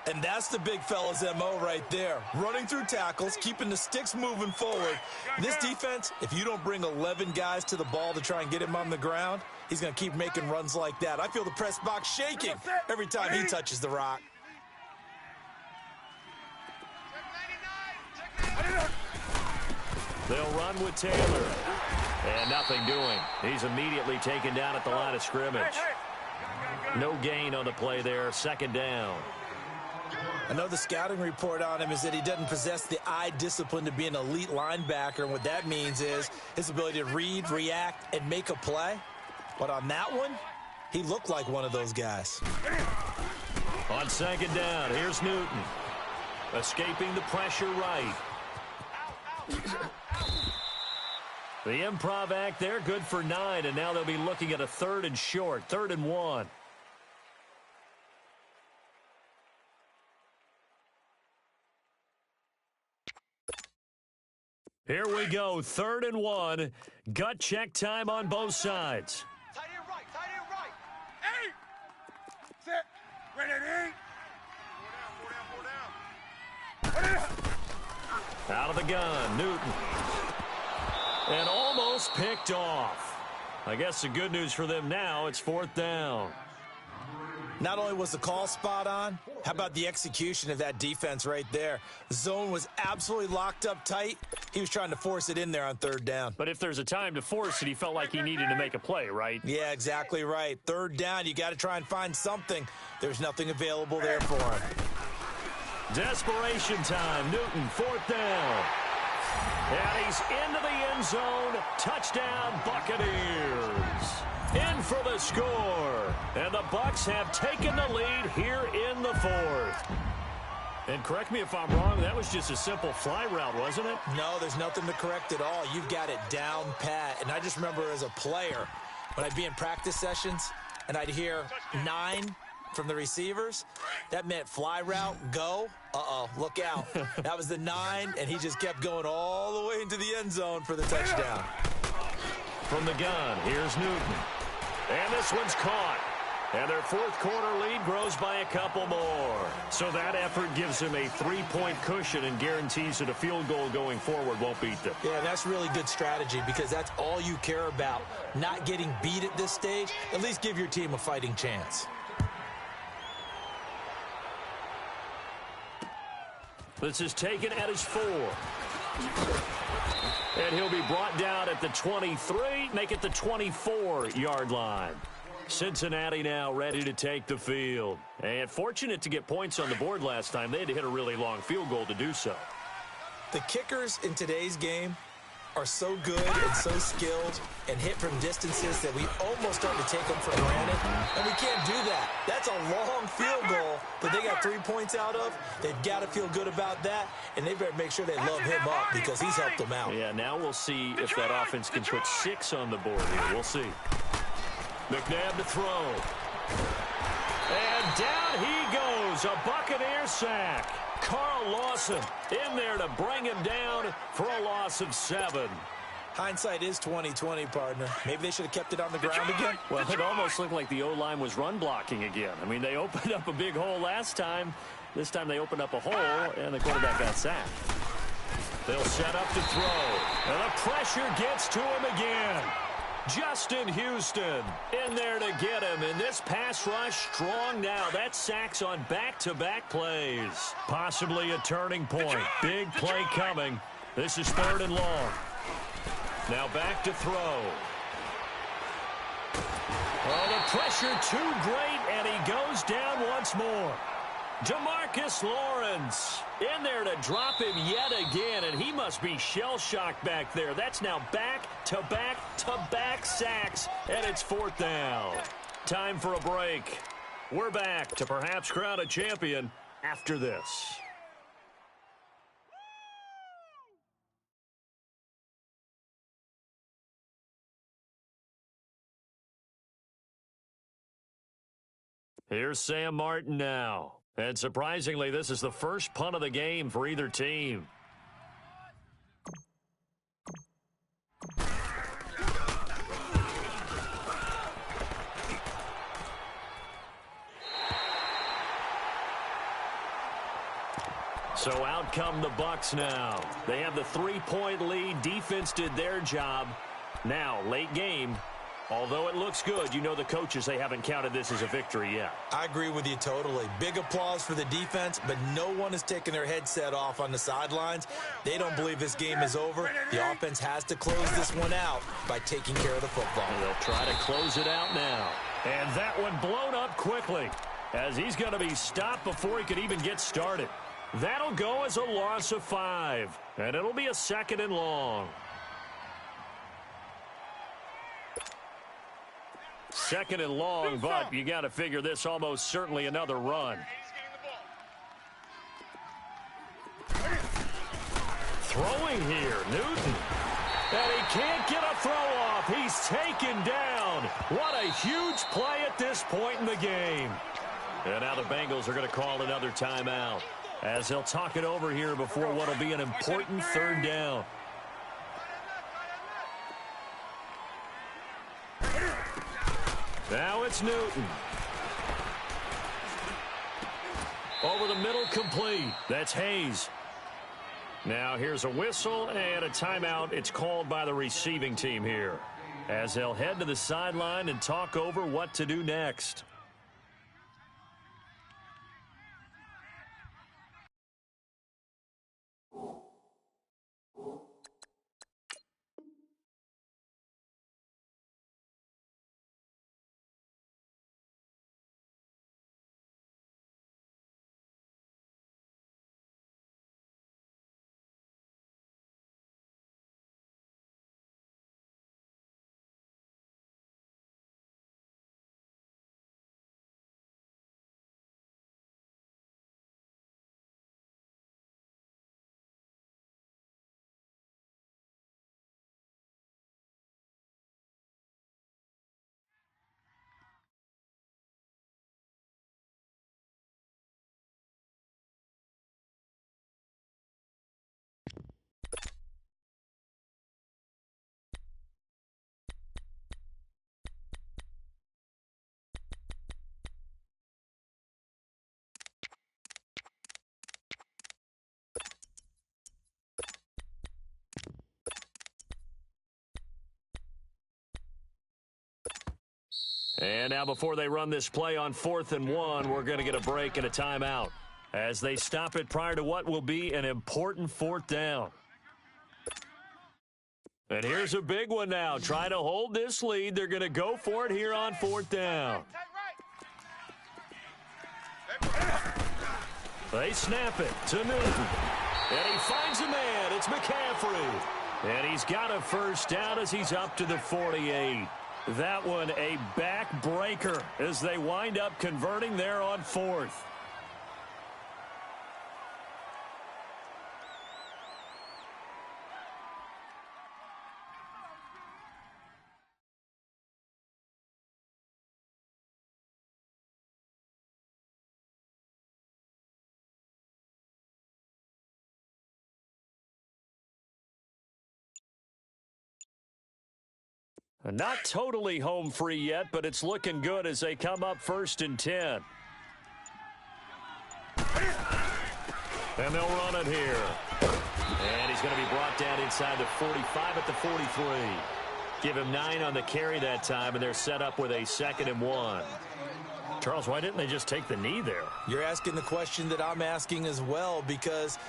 And that's the big fella's MO right there. Running through tackles, keeping the sticks moving forward. This defense, if you don't bring 11 guys to the ball to try and get him on the ground, he's going to keep making runs like that. I feel the press box shaking every time he touches the rock. They'll run with Taylor. And nothing doing. He's immediately taken down at the line of scrimmage. No gain on the play there. Second down. I know the scouting report on him is that he doesn't possess the eye discipline to be an elite linebacker. And what that means is his ability to read, react, and make a play. But on that one, he looked like one of those guys. On second down, here's Newton. Escaping the pressure right. The improv act there, good for 9. And now they'll be looking at a 3rd and short, 3rd and 1. Here we go, 3rd and 1. Gut check time on both sides. Tight end right, tight end right. 8. Set. Ready at 8. Four down. Out of the gun, Newton. And almost picked off. I guess the good news for them now, it's 4th down. Not only was the call spot on, how about the execution of that defense right there? The zone was absolutely locked up tight. He was trying to force it in there on 3rd down. But if there's a time to force it, he felt like he needed to make a play, right? Yeah, exactly right. 3rd down, you got to try and find something. There's nothing available there for him. Desperation time. Newton, 4th down. And he's into the end zone. Touchdown, Buccaneers. In for the score. And the Bucs have taken the lead here in the 4th. And correct me if I'm wrong, that was just a simple fly route, wasn't it? No, there's nothing to correct at all. You've got it down pat. And I just remember as a player, when I'd be in practice sessions and I'd hear 9 from the receivers, that meant fly route, go. Uh-oh, look out. That was the 9, and he just kept going all the way into the end zone for the touchdown. From the gun, here's Newton. And this one's caught. And their 4th quarter lead grows by a couple more. So that effort gives them a 3-point cushion and guarantees that a field goal going forward won't beat them. Yeah, that's really good strategy because that's all you care about. Not getting beat at this stage. At least give your team a fighting chance. This is taken at his 4. And he'll be brought down at the 23, make it the 24-yard line. Cincinnati now ready to take the field. And fortunate to get points on the board last time. They had to hit a really long field goal to do so. The kickers in today's game are so good and so skilled and hit from distances that we almost start to take them for granted. And we can't do that. That's a long field goal that they got 3 points out of. They've got to feel good about that, and they better make sure they love him up because he's helped them out. Yeah, now we'll see if that offense can put 6 on the board here. We'll see. McNabb to throw. And down he goes. A Buccaneer sack. Carl Lawson in there to bring him down for a loss of 7. Hindsight is 20/20, partner. Maybe they should have kept it on the ground again. Well, it almost looked like the O-line was run blocking again. I mean, they opened up a big hole last time. This time they opened up a hole, and the quarterback got sacked. They'll set up to throw. And the pressure gets to him again. Justin Houston in there to get him. And this pass rush strong now. That's sacks on back-to-back plays. Possibly a turning point. Big play coming. This is 3rd and long. Now back to throw. Oh, the pressure too great, and he goes down once more. DeMarcus Lawrence in there to drop him yet again, and he must be shell-shocked back there. That's now back-to-back-to-back sacks, and it's 4th down. Time for a break. We're back to perhaps crown a champion after this. Here's Sam Martin now. And surprisingly, this is the first punt of the game for either team. So out come the Bucs now. They have the 3-point lead. Defense did their job. Now, late game. Although it looks good, you know the coaches, they haven't counted this as a victory yet. I agree with you totally. Big applause for the defense, but no one is taking their headset off on the sidelines. They don't believe this game is over. The offense has to close this one out by taking care of the football. And they'll try to close it out now. And that one blown up quickly as he's going to be stopped before he could even get started. That'll go as a loss of 5, and it'll be a 2nd and long. 2nd and long, but you got to figure this almost certainly another run. Throwing here, Newton. And he can't get a throw off. He's taken down. What a huge play at this point in the game. And now the Bengals are going to call another timeout as they'll talk it over here before what will be an important 3rd down. Now it's Newton. Over the middle, complete. That's Hayes. Now here's a whistle and a timeout. It's called by the receiving team here as they'll head to the sideline and talk over what to do next. And now before they run this play on 4th and 1, we're going to get a break and a timeout as they stop it prior to what will be an important 4th down. And here's a big one now. Trying to hold this lead. They're going to go for it here on 4th down. They snap it to Newton. And he finds a man. It's McCaffrey. And he's got a 1st down as he's up to the 48. That one a backbreaker as they wind up converting there on 4th. Not totally home free yet, but it's looking good as they come up 1st and 10. And they'll run it here. And he's going to be brought down inside the 45 at the 43. Give him 9 on the carry that time, and they're set up with a 2nd and 1. Charles, why didn't they just take the knee there? You're asking the question that I'm asking as well, because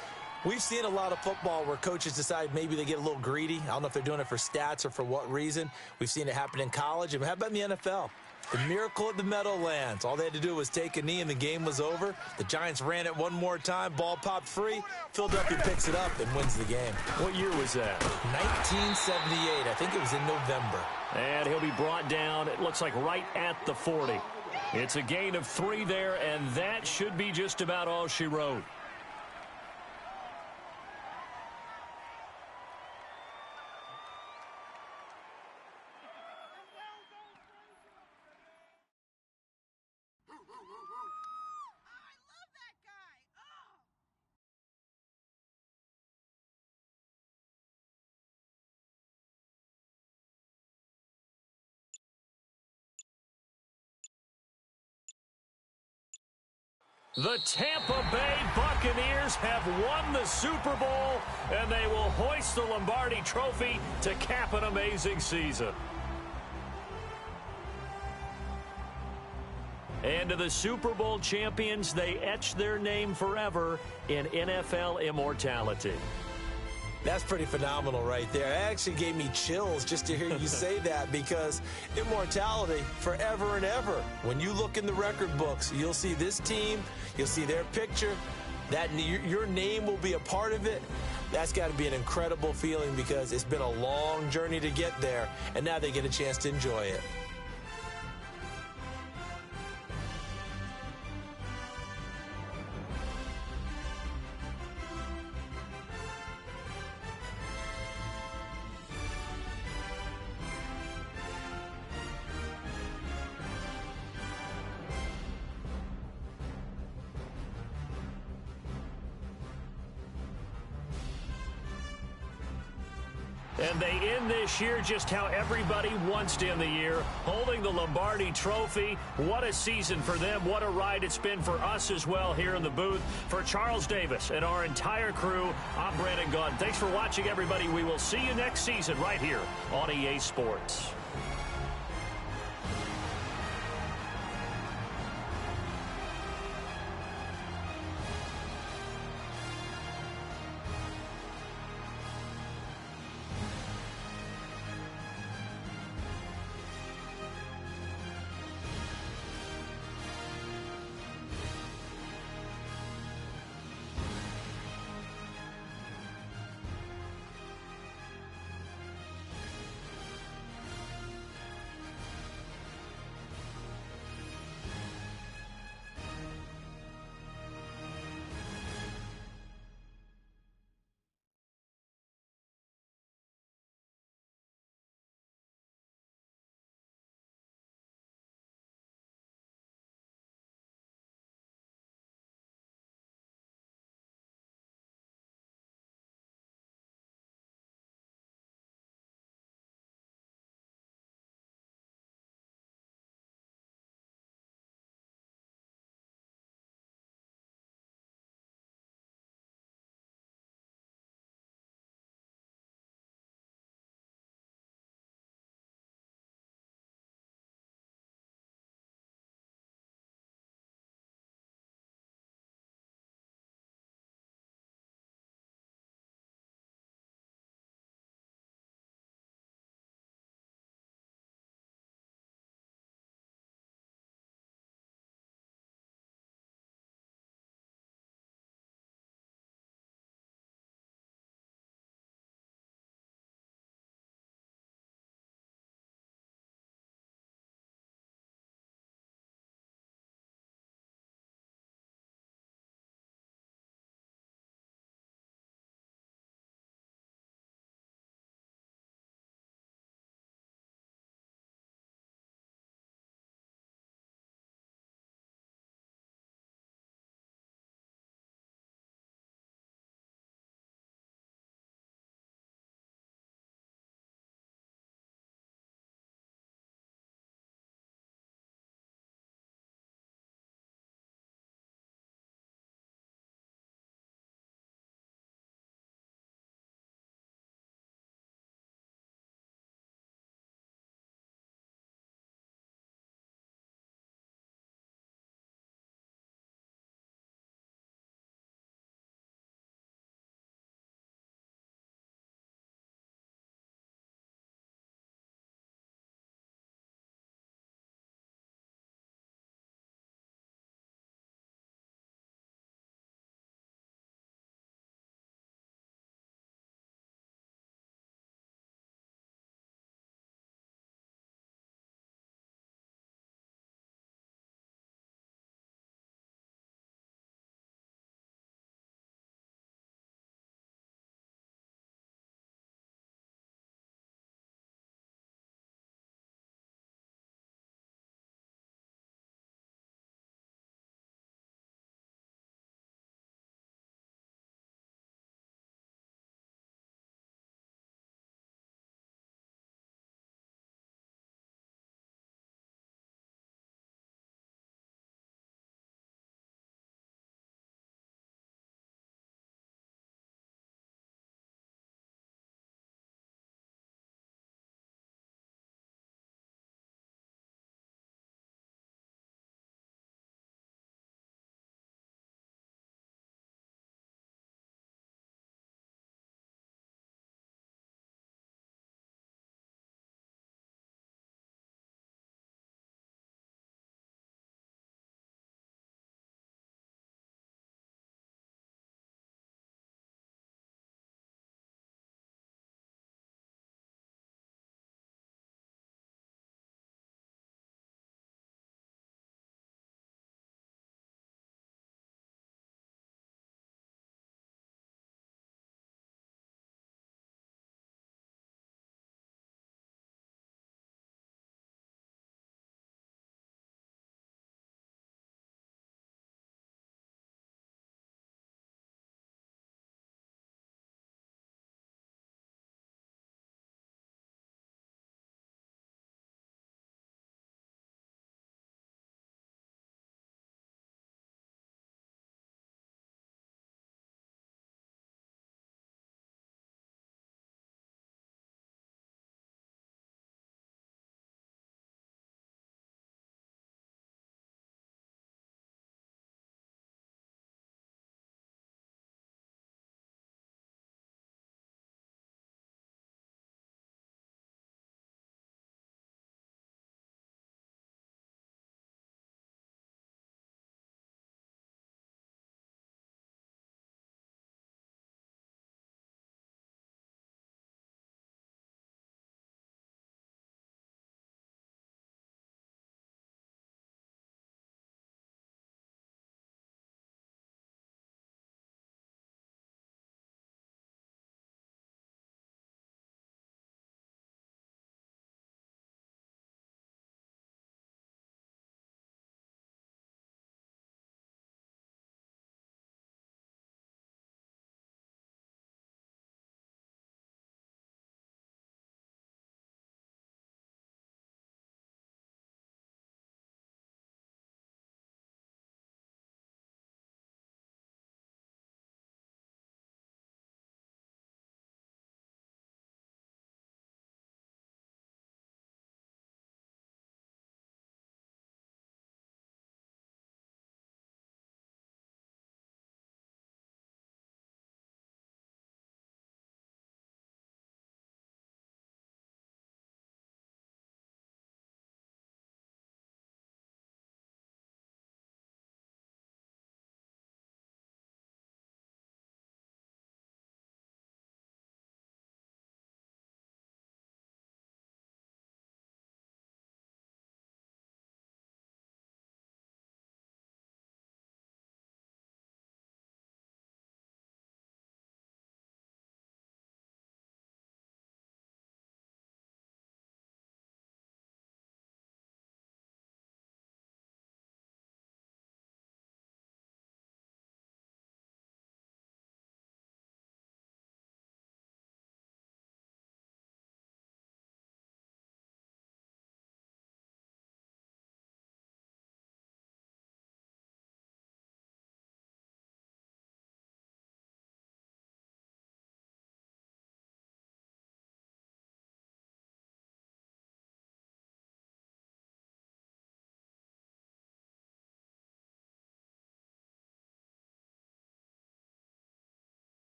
we've seen a lot of football where coaches decide maybe they get a little greedy. I don't know if they're doing it for stats or for what reason. We've seen it happen in college. And how about in the NFL? The miracle at the Meadowlands. All they had to do was take a knee and the game was over. The Giants ran it one more time. Ball popped free. Philadelphia picks it up and wins the game. What year was that? 1978. I think it was in November. And he'll be brought down, it looks like, right at the 40. It's a gain of 3 there, and that should be just about all she wrote. The Tampa Bay Buccaneers have won the Super Bowl, and they will hoist the Lombardi Trophy to cap an amazing season. And to the Super Bowl champions, they etch their name forever in NFL immortality. That's pretty phenomenal right there. It actually gave me chills just to hear you say that, because immortality forever and ever. When you look in the record books, you'll see this team, you'll see their picture, that your name will be a part of it. That's got to be an incredible feeling, because it's been a long journey to get there, and now they get a chance to enjoy it. And they end this year just how everybody wants to end the year, holding the Lombardi Trophy. What a season for them. What a ride it's been for us as well here in the booth. For Charles Davis and our entire crew, I'm Brandon Gaudin. Thanks for watching, everybody. We will see you next season right here on EA Sports.